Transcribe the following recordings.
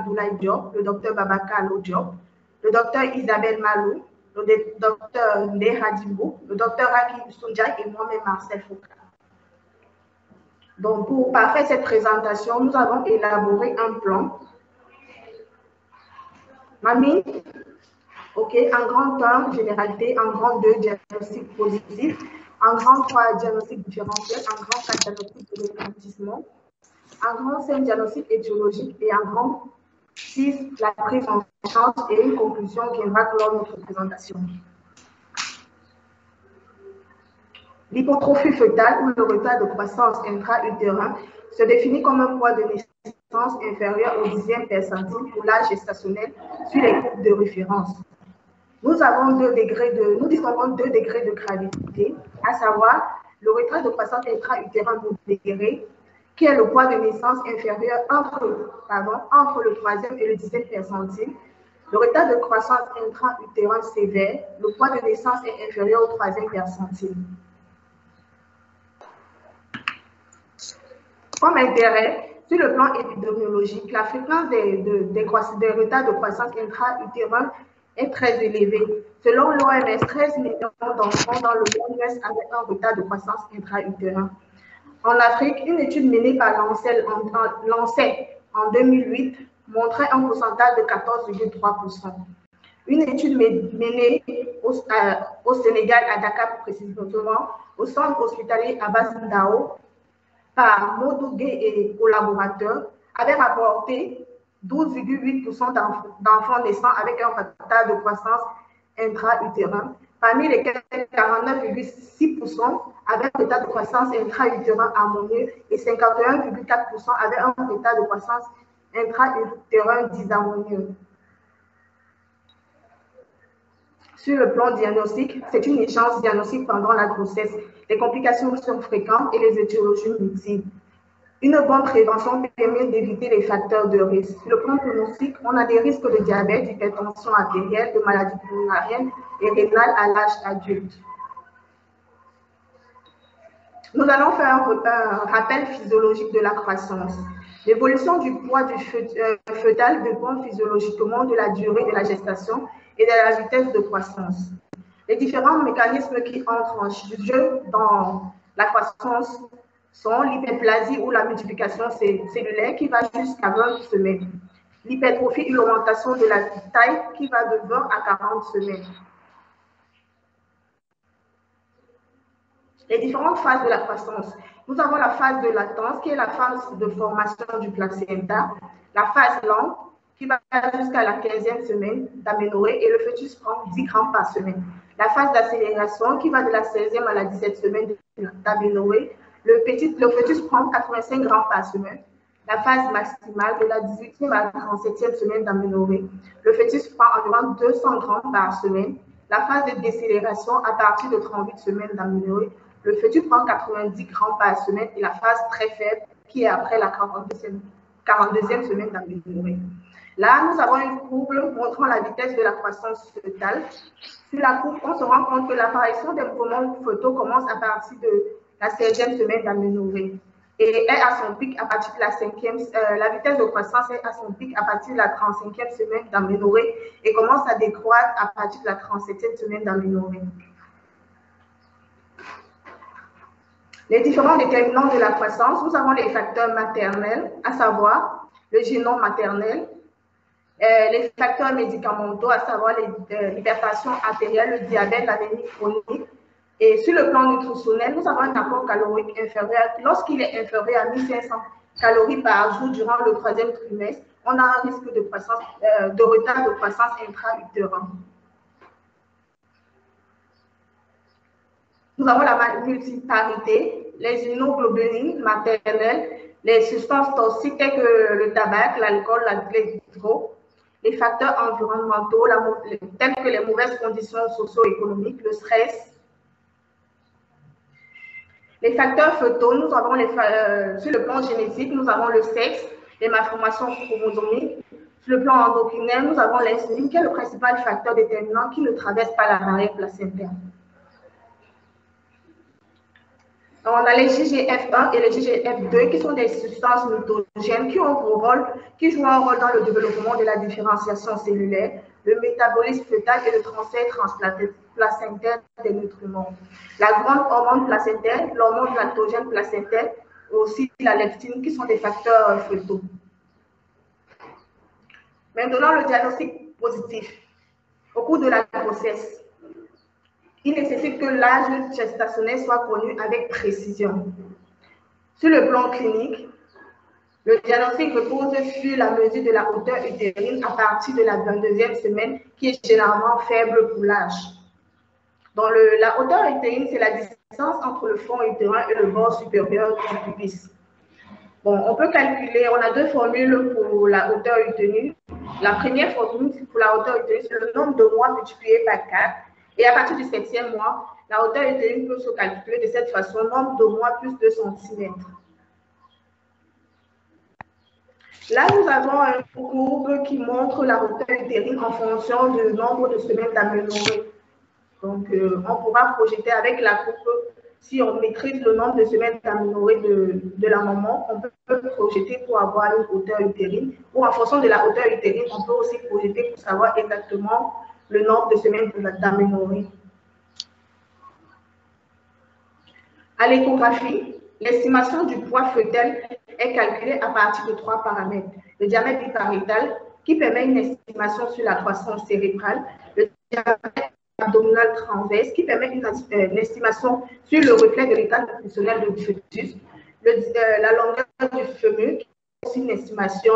Abdoulaye Diop, le docteur Babacar Diop, le docteur Isabelle Malou, le docteur Ndé Hadimbo, le docteur Hakim Soundjak et moi-même Marcel Foucault. Donc, pour parfaire cette présentation, nous avons élaboré un plan. Mamie, ok, en grand 1, généralité, en grand 2, diagnostic positif, en grand 3, diagnostic différentiel, en grand 4, diagnostic de retentissement, en grand 5, diagnostic étiologique et en grand 6, la prise en charge et une conclusion qui viendra clore notre présentation. L'hypotrophie fœtale ou le retard de croissance intra-utérin se définit comme un poids de naissance inférieur au 10e percentile pour l'âge gestationnel sur les groupes de référence. Nous distinguons deux degrés de gravité, à savoir le retard de croissance intra-utérin modéré, qui est le poids de naissance inférieur entre le 3e et le 10e percentile. Le retard de croissance intra-utérin sévère, le poids de naissance est inférieur au 3e percentile. Comme intérêt, sur le plan épidémiologique, la fréquence des retards de croissance intra-utérin est très élevée. Selon l'OMS, 13 millions d'enfants dans le monde naissent avec un retard de croissance intra-utérin. En Afrique, une étude menée par l'ANSES en 2008 montrait un pourcentage de 14,3%. Une étude menée au Sénégal, à Dakar précisément, au centre hospitalier Abbas Ndao, par Modougué et collaborateurs, avait rapporté 12,8% d'enfants naissants avec un retard de croissance intra-utérin, parmi lesquels 49,6% avaient un retard de croissance intra-utérin harmonieux et 51,4% avaient un retard de croissance intra-utérin disharmonieux. Sur le plan diagnostique, c'est une échéance diagnostique pendant la grossesse. Les complications sont fréquentes et les étiologies multiples. Une bonne prévention permet d'éviter les facteurs de risque. Sur le plan pronostic, on a des risques de diabète, d'hypertension artérielle, de maladies pulmonariennes et rénales à l'âge adulte. Nous allons faire un rappel physiologique de la croissance. L'évolution du poids du fœtal dépend physiologiquement de la durée de la gestation et de la vitesse de croissance. Les différents mécanismes qui entrent en jeu dans la croissance sont l'hyperplasie ou la multiplication cellulaire qui va jusqu'à 20 semaines, l'hypertrophie ou l'augmentation de la taille qui va de 20 à 40 semaines. Les différentes phases de la croissance. Nous avons la phase de latence qui est la phase de formation du placenta, la phase lente qui va jusqu'à la 15e semaine d'aménorrhée et le fœtus prend 10 grammes par semaine. La phase d'accélération qui va de la 16e à la 17e semaine d'aménorrhée, le fœtus prend 85 grammes par semaine. La phase maximale de la 18e à la 37e semaine d'aménorrhée, le fœtus prend environ 200 grammes par semaine. La phase de décélération à partir de 38 semaines d'aménorrhée, le fœtus prend 90 grammes par semaine et la phase très faible qui est après la 42e semaine d'aménorrhée. Là, nous avons une courbe montrant la vitesse de la croissance fœtale. Sur la courbe, on se rend compte que l'apparition des mouvements fœtaux commence à partir de la 16e semaine d'aménorrhée et est à son pic à partir de la 5e, la vitesse de croissance est à son pic à partir de la 35e semaine d'aménorrhée et commence à décroître à partir de la 37e semaine d'aménorrhée. Les différents déterminants de la croissance, nous avons les facteurs maternels, à savoir le génome maternel, les facteurs médicamenteux, à savoir l'hypertension artérielle, le diabète, l'anémie chronique. Et sur le plan nutritionnel, nous avons un apport calorique inférieur. Lorsqu'il est inférieur à 1500 calories par jour durant le 3e trimestre, on a un risque de retard de croissance intra-utérin. Nous avons la multiparité, les immunoglobulines maternelles, les substances toxiques telles que le tabac, l'alcool, les drogues, les facteurs environnementaux tels que les mauvaises conditions socio-économiques, le stress. Les facteurs fœtaux, nous avons sur le plan génétique, nous avons le sexe, les malformations chromosomiques. Sur le plan endocrinien, nous avons l'insuline qui est le principal facteur déterminant qui ne traverse pas la barrière placentaire. On a les GGF1 et les GGF2 qui sont des substances mitogènes qui jouent un rôle dans le développement de la différenciation cellulaire, le métabolisme fœtal et le transfert transplacentaire des nutriments. La grande hormone placentaire, l'hormone lactogène placentaire, aussi la leptine qui sont des facteurs fœtaux. Maintenant, le diagnostic positif. Au cours de la grossesse, il nécessite que l'âge gestationnel soit connu avec précision. Sur le plan clinique, le diagnostic repose sur la mesure de la hauteur utérine à partir de la 22e semaine, qui est généralement faible pour l'âge. Dans la hauteur utérine, c'est la distance entre le fond utérin et le bord supérieur du pubis. Bon, on peut calculer, on a deux formules pour la hauteur utérine. La première formule pour la hauteur utérine, c'est le nombre de mois multiplié par 4. Et à partir du 7e mois, la hauteur utérine peut se calculer de cette façon, nombre de mois plus 2 cm. Là, nous avons une courbe qui montre la hauteur utérine en fonction du nombre de semaines d'aménorrhée. Donc, on pourra projeter avec la courbe, si on maîtrise le nombre de semaines d'aménorrhée de la maman, on peut projeter pour avoir une hauteur utérine. Ou en fonction de la hauteur utérine, on peut aussi projeter pour savoir exactement le nombre de semaines d'aménorrhée. À l'échographie, l'estimation du poids fœtal est calculée à partir de 3 paramètres. Le diamètre bipariétal, qui permet une estimation sur la croissance cérébrale, le diamètre abdominal transverse, qui permet une estimation sur le reflet de l'état nutritionnel du fœtus, la longueur du fémur, qui est aussi une estimation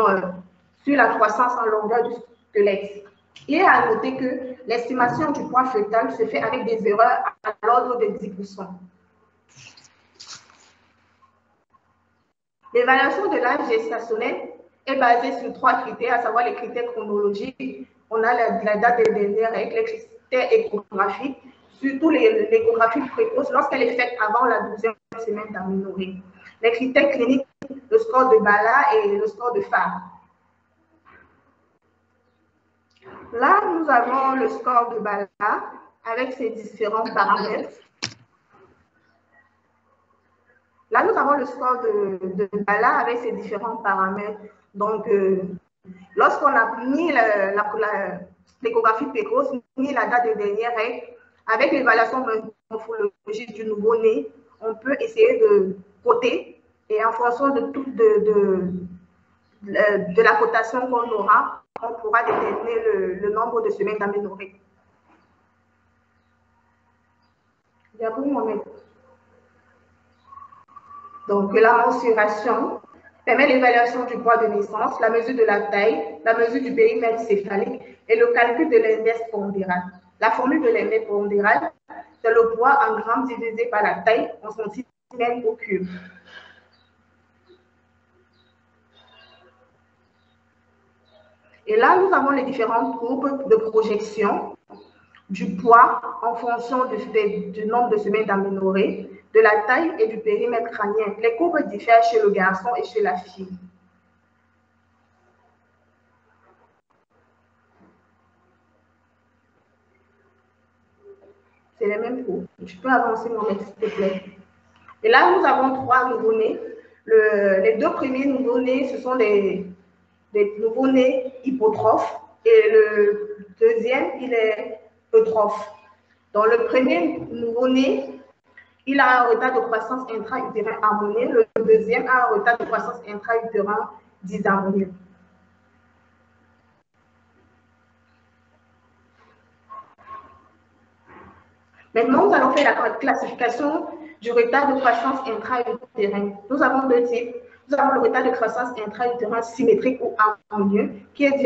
sur la croissance en longueur du squelette. Il est à noter que l'estimation du poids fœtal se fait avec des erreurs à l'ordre de 10%. L'évaluation de l'âge gestationnel est basée sur 3 critères, à savoir les critères chronologiques. On a la date des dernières règles, les critères échographiques, surtout l'échographie précoce lorsqu'elle est faite avant la 12e semaine d'aménorrhée. Les critères cliniques, le score de Bala et le score de Farr. Là, nous avons le score de Bala avec ses différents paramètres. Là, nous avons le score de Bala avec ses différents paramètres. Donc, lorsqu'on a mis l'échographie précoce, mis la date des dernières règles, avec l'évaluation morphologique du nouveau-né, on peut essayer de coter et en fonction de la cotation qu'on aura, on pourra déterminer le nombre de semaines d'aménorrhée. Donc, la mensuration permet l'évaluation du poids de naissance, la mesure de la taille, la mesure du périmètre céphalique et le calcul de l'index pondéral. La formule de l'index pondéral, c'est le poids en grammes divisé par la taille en centimètres au cube. Et là, nous avons les différentes courbes de projection du poids en fonction du nombre de semaines d'aménorrhée, de la taille et du périmètre crânien. Les courbes diffèrent chez le garçon et chez la fille. C'est les mêmes courbes. Je peux avancer mon texte, s'il te plaît. Et là, nous avons 3 nouveau-nés. Les 2 premiers nouveau-nés, ce sont des nouveau-nés hypotrophes. Et le deuxième, il est eutrophe. Dans le premier nouveau-né, il a un retard de croissance intra-utérin harmonieux. Le deuxième a un retard de croissance intra-utérin disharmonieux. Maintenant, nous allons faire la classification du retard de croissance intra-utérin. Nous avons 2 types. Nous avons le retard de croissance intra-utérin symétrique ou harmonieux, qui est